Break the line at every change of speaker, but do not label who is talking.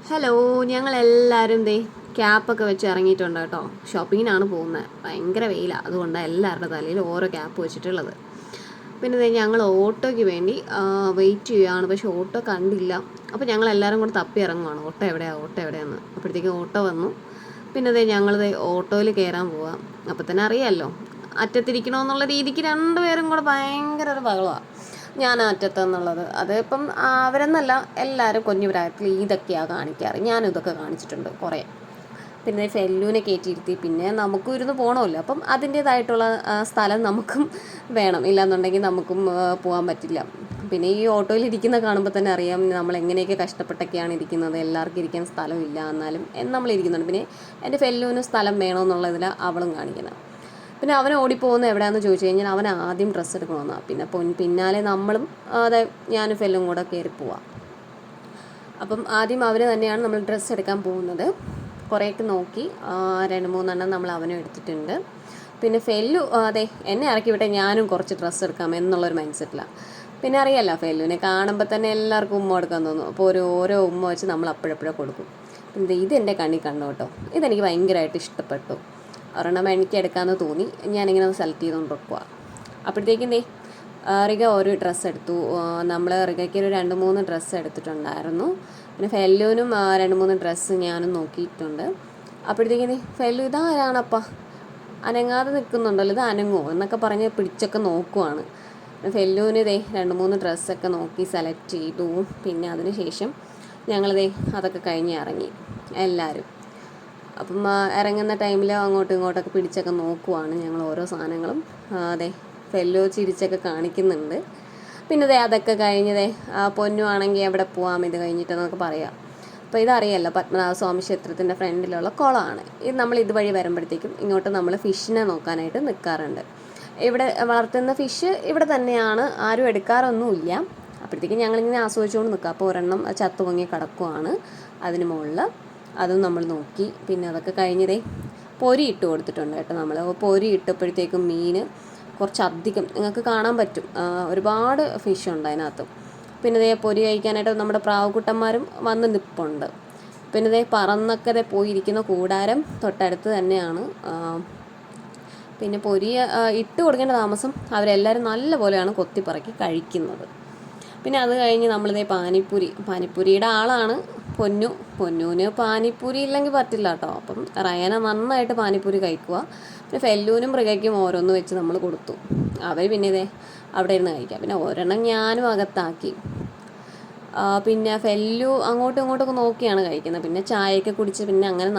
Hello, ഞങ്ങളെല്ലാവരും ദേ ക്യാപ്പൊക്കെ വെച്ച് ഇറങ്ങിയിട്ടുണ്ട് കേട്ടോ. ഷോപ്പിങ്ങിനാണ് പോകുന്നത്. ഭയങ്കര വെയിലാണ്, അതുകൊണ്ടാണ് എല്ലാവരുടെ തലയിൽ ഓരോ ക്യാപ്പ് വെച്ചിട്ടുള്ളത്. പിന്നെ ദേ ഞങ്ങൾ ഓട്ടോയ്ക്ക് വേണ്ടി വെയിറ്റ് ചെയ്യുകയാണ്, പക്ഷേ ഓട്ടോ കണ്ടില്ല. അപ്പോൾ ഞങ്ങൾ എല്ലാവരും കൂടെ തപ്പി ഇറങ്ങുവാണ്, ഓട്ടോ എവിടെയാന്ന്. അപ്പോഴത്തേക്കും ഓട്ടോ വന്നു. പിന്നെ ദേ ഞങ്ങൾ ഓട്ടോയിൽ കയറാൻ പോവാം. അപ്പോൾ തന്നെ അറിയാമല്ലോ, അറ്റത്തിരിക്കണമെന്നുള്ള രീതിക്ക് രണ്ടുപേരും കൂടെ ഭയങ്കര ഒരു ബഹളമാണ്. ഞാൻ അറ്റത്തെന്നുള്ളത് അത് ഇപ്പം അവരെന്നല്ല, എല്ലാവരും കുഞ്ഞു പ്രായത്തിൽ ഇതൊക്കെയാണ് കാണിക്കാറ്. ഞാനും ഇതൊക്കെ കാണിച്ചിട്ടുണ്ട് കുറേ. പിന്നെ ഫെല്ലൂനെ കയറ്റിയിരുത്തി, പിന്നെ നമുക്കും ഇരുന്ന് പോകണമല്ലോ, അപ്പം അതിൻ്റേതായിട്ടുള്ള സ്ഥലം നമുക്കും വേണം. ഇല്ലാന്നുണ്ടെങ്കിൽ നമുക്കും പോകാൻ പറ്റില്ല. പിന്നെ ഈ ഓട്ടോയിൽ ഇരിക്കുന്ന കാണുമ്പോൾ തന്നെ അറിയാം നമ്മൾ എങ്ങനെയൊക്കെ കഷ്ടപ്പെട്ടൊക്കെയാണ് ഇരിക്കുന്നത്. എല്ലാവർക്കും ഇരിക്കാൻ സ്ഥലമില്ല, എന്നാലും നമ്മളിരിക്കുന്നുണ്ട്. പിന്നെ എൻ്റെ ഫെല്ലൂന് സ്ഥലം വേണമെന്നുള്ളതിൽ അവളും കാണിക്കുന്നത്. പിന്നെ അവൻ ഓടിപ്പോകുന്നത് എവിടെയാണെന്ന് ചോദിച്ചു കഴിഞ്ഞാൽ അവൻ ആദ്യം ഡ്രസ്സ് എടുക്കണമെന്നാണ്. പിന്നെ പിന്നാലെ നമ്മളും അതെ ഞാനും ഫെല്ലും കൂടെ കയറി പോവാം. അപ്പം ആദ്യം അവന് തന്നെയാണ് നമ്മൾ ഡ്രസ്സ് എടുക്കാൻ പോകുന്നത്. കുറേയൊക്കെ നോക്കി 2-3 നമ്മൾ അവനും എടുത്തിട്ടുണ്ട്. പിന്നെ ഫെല്ലു അതെ എന്നെ ഇറക്കി വിട്ടെ ഞാനും കുറച്ച് ഡ്രസ്സ് എടുക്കാം എന്നുള്ളൊരു മൈൻഡ് സെറ്റിലാണ്. പിന്നെ അറിയാമല്ലോ, ഫെല്ലുവിനെ കാണുമ്പോൾ തന്നെ എല്ലാവർക്കും ഉമ്മ കൊടുക്കാൻ തോന്നും. അപ്പോൾ ഓരോ ഉമ്മ വെച്ച് നമ്മൾ അപ്പോഴപ്പോഴും കൊടുക്കും. ഇതെൻ്റെ കണ്ണി കണ്ടു കേട്ടോ, ഇതെനിക്ക് ഭയങ്കരമായിട്ട് ഇഷ്ടപ്പെട്ടു. ഒരെണ്ണം എനിക്ക് എടുക്കാമെന്ന് തോന്നി, ഞാനിങ്ങനെ സെലക്ട് ചെയ്തുകൊണ്ടിരിക്കുക. അപ്പോഴത്തേക്കും റിഗ ഒരു ഡ്രസ്സ് എടുത്തു. നമ്മൾ റിഗയ്ക്ക് ഒരു 2-3 ഡ്രസ്സ് എടുത്തിട്ടുണ്ടായിരുന്നു. പിന്നെ ഫെല്ലുവിനും 2-3 ഡ്രസ്സ് ഞാനും നോക്കിയിട്ടുണ്ട്. അപ്പോഴത്തേക്കും ഫെല്ലു ഇതാരാണപ്പാ അനങ്ങാതെ നിൽക്കുന്നുണ്ടല്ലോ, ഇത് അനങ്ങുമോ എന്നൊക്കെ പറഞ്ഞ് പിടിച്ചൊക്കെ നോക്കുവാണ്. ഫെല്ലുവിന് 2-3 ഡ്രസ്സൊക്കെ നോക്കി സെലക്ട് ചെയ്തു. പിന്നെ അതിന് ശേഷം ഞങ്ങൾ അതൊക്കെ കഴിഞ്ഞ് ഇറങ്ങി എല്ലാവരും. അപ്പം ഇറങ്ങുന്ന ടൈമിൽ അങ്ങോട്ടും ഇങ്ങോട്ടൊക്കെ പിടിച്ചൊക്കെ നോക്കുവാണ് ഞങ്ങൾ ഓരോ സാധനങ്ങളും. അതെ ഫെല്ലോ ചിരിച്ചൊക്കെ കാണിക്കുന്നുണ്ട്. പിന്നെ അതൊക്കെ കഴിഞ്ഞ് പൊന്നു ആണെങ്കിൽ എവിടെ പോവാം ഇത് കഴിഞ്ഞിട്ടെന്നൊക്കെ പറയാം. അപ്പോൾ ഇതറിയാമല്ലോ, പത്മനാഭസ്വാമി ക്ഷേത്രത്തിൻ്റെ ഫ്രണ്ടിലുള്ള കുളമാണ്. ഇത് നമ്മൾ ഇതുവഴി വരുമ്പോഴത്തേക്കും ഇങ്ങോട്ട് നമ്മൾ ഫിഷിനെ നോക്കാനായിട്ട് നിൽക്കാറുണ്ട്. ഇവിടെ വളർത്തുന്ന ഫിഷ് ഇവിടെ തന്നെയാണ്, ആരും എടുക്കാറൊന്നുമില്ല. അപ്പോഴത്തേക്കും ഞങ്ങളിങ്ങനെ ആസ്വദിച്ചുകൊണ്ട് നിൽക്കുക. അപ്പോൾ ഒരെണ്ണം ചത്തുപൊങ്ങി കിടക്കുവാണ് അതിന് മുകളിൽ. അതും നമ്മൾ നോക്കി. പിന്നെ അതൊക്കെ കഴിഞ്ഞതേ പൊരി ഇട്ട് കൊടുത്തിട്ടുണ്ട് കേട്ടോ. നമ്മൾ പൊരി ഇട്ടപ്പോഴത്തേക്കും മീൻ കുറച്ചധികം നിങ്ങൾക്ക് കാണാൻ പറ്റും, ഒരുപാട് ഫിഷ് ഉണ്ട് അതിനകത്ത്. പിന്നെ പൊരി കഴിക്കാനായിട്ട് നമ്മുടെ പ്രാവുകുട്ടന്മാരും വന്ന് നിൽപ്പുണ്ട്. പിന്നെ പറന്നൊക്കെ പോയിരിക്കുന്ന കൂടാരം തൊട്ടടുത്ത് തന്നെയാണ്. പിന്നെ പൊരി ഇട്ട് കൊടുക്കേണ്ട താമസം അവരെല്ലാവരും നല്ലപോലെയാണ് കൊത്തിപ്പറക്കി കഴിക്കുന്നത്. പിന്നെ അത് കഴിഞ്ഞ് നമ്മളിതേ പാനിപ്പൂരിയുടെ ആളാണ് പൊന്നൂന് പാനിപ്പൂരി ഇല്ലെങ്കിൽ പറ്റില്ല കേട്ടോ. അപ്പം റയന നന്നായിട്ട് പാനിപ്പൂരി കഴിക്കുക. പിന്നെ ഫെല്ലൂനും മൃഗയ്ക്കും ഓരോന്ന് വെച്ച് നമ്മൾ കൊടുത്തു. അവർ പിന്നെ അവിടെ ഇരുന്ന് കഴിക്കാം. പിന്നെ ഒരെണ്ണം ഞാനും അകത്താക്കി. പിന്നെ ഫെല്ലു അങ്ങോട്ടും ഇങ്ങോട്ടൊക്കെ നോക്കിയാണ് കഴിക്കുന്നത്. പിന്നെ ചായയൊക്കെ കുടിച്ച് പിന്നെ അങ്ങനെ